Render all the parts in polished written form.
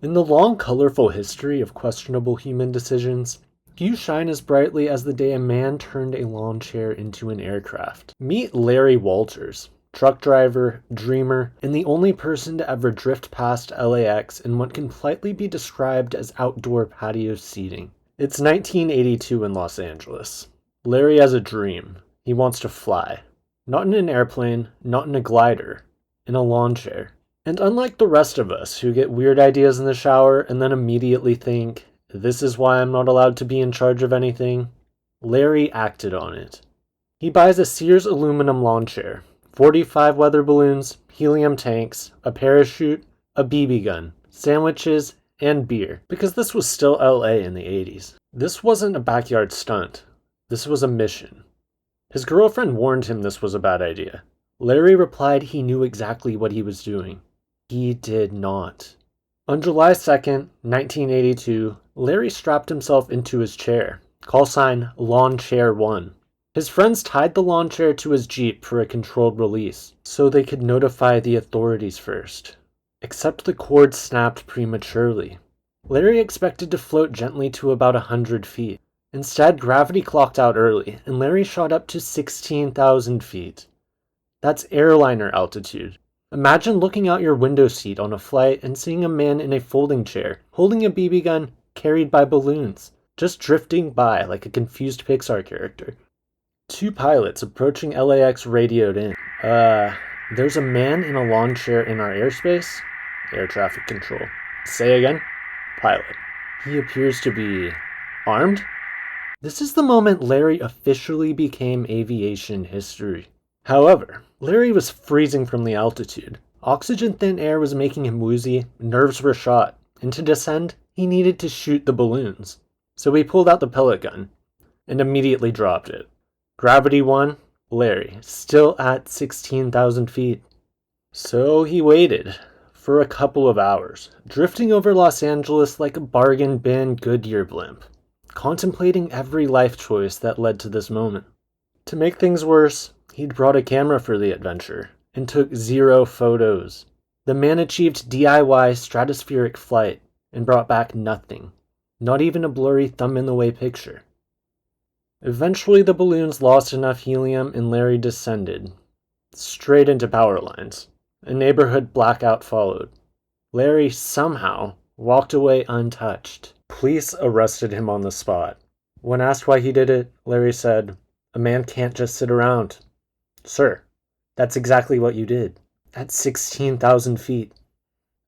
In the long, colorful history of questionable human decisions, few shine as brightly as the day a man turned a lawn chair into an aircraft. Meet Larry Walters, truck driver, dreamer, and the only person to ever drift past LAX in what can politely be described as outdoor patio seating. It's 1982 in Los Angeles. Larry has a dream. He wants to fly. Not in an airplane, not in a glider, in a lawn chair. And unlike the rest of us who get weird ideas in the shower and then immediately think, this is why I'm not allowed to be in charge of anything, Larry acted on it. He buys a Sears aluminum lawn chair, 45 weather balloons, helium tanks, a parachute, a BB gun, sandwiches, and beer, because this was still LA in the 80s. This wasn't a backyard stunt. This was a mission. His girlfriend warned him this was a bad idea. Larry replied he knew exactly what he was doing. He did not. On July 2nd, 1982, Larry strapped himself into his chair, call sign Lawn Chair 1. His friends tied the lawn chair to his Jeep for a controlled release, so they could notify the authorities first. Except the cord snapped prematurely. Larry expected to float gently to about 100 feet. Instead, gravity clocked out early, and Larry shot up to 16,000 feet. That's airliner altitude. Imagine looking out your window seat on a flight and seeing a man in a folding chair, holding a BB gun, carried by balloons, just drifting by like a confused Pixar character. Two pilots approaching LAX radioed in. There's a man in a lawn chair in our airspace? Air traffic control. Say again? Pilot. He appears to be armed? This is the moment Larry officially became aviation history. However, Larry was freezing from the altitude. Oxygen-thin air was making him woozy, nerves were shot, and to descend, he needed to shoot the balloons. So he pulled out the pellet gun, and immediately dropped it. Gravity won, Larry, still at 16,000 feet. So he waited for a couple of hours, drifting over Los Angeles like a bargain bin Goodyear blimp, contemplating every life choice that led to this moment. To make things worse, he'd brought a camera for the adventure, and took 0 photos. The man achieved DIY stratospheric flight, and brought back nothing. Not even a blurry thumb-in-the-way picture. Eventually the balloons lost enough helium and Larry descended, straight into power lines. A neighborhood blackout followed. Larry somehow walked away untouched. Police arrested him on the spot. When asked why he did it, Larry said, "A man can't just sit around." Sir, that's exactly what you did, at 16,000 feet.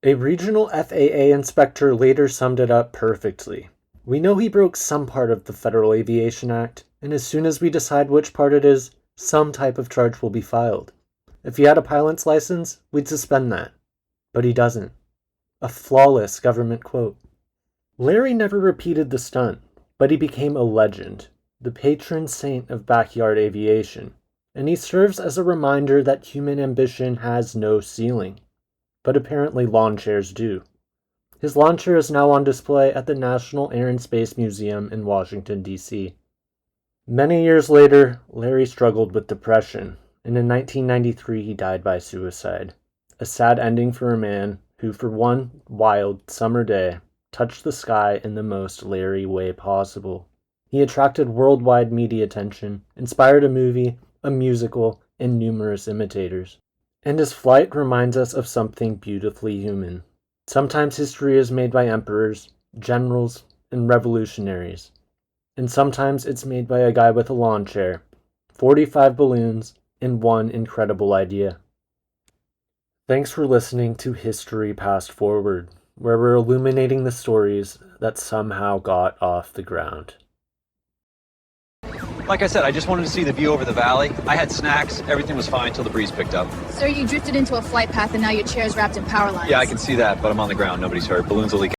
A regional FAA inspector later summed it up perfectly. We know he broke some part of the Federal Aviation Act, and as soon as we decide which part it is, some type of charge will be filed. If he had a pilot's license, we'd suspend that. But he doesn't. A flawless government quote. Larry never repeated the stunt, but he became a legend, the patron saint of backyard aviation, and he serves as a reminder that human ambition has no ceiling. But apparently lawn chairs do. His lawn chair is now on display at the National Air and Space Museum in Washington, D.C. Many years later, Larry struggled with depression, and in 1993 he died by suicide. A sad ending for a man who, for one wild summer day, touched the sky in the most Larry way possible. He attracted worldwide media attention, inspired a movie, a musical, and numerous imitators. And his flight reminds us of something beautifully human. Sometimes history is made by emperors, generals, and revolutionaries. And sometimes it's made by a guy with a lawn chair, 45 balloons, and one incredible idea. Thanks for listening to History Passed Forward, where we're illuminating the stories that somehow got off the ground. Like I said, I just wanted to see the view over the valley. I had snacks. Everything was fine until the breeze picked up. Sir, you drifted into a flight path and now your chair's wrapped in power lines. Yeah, I can see that, but I'm on the ground. Nobody's hurt. Balloons will leak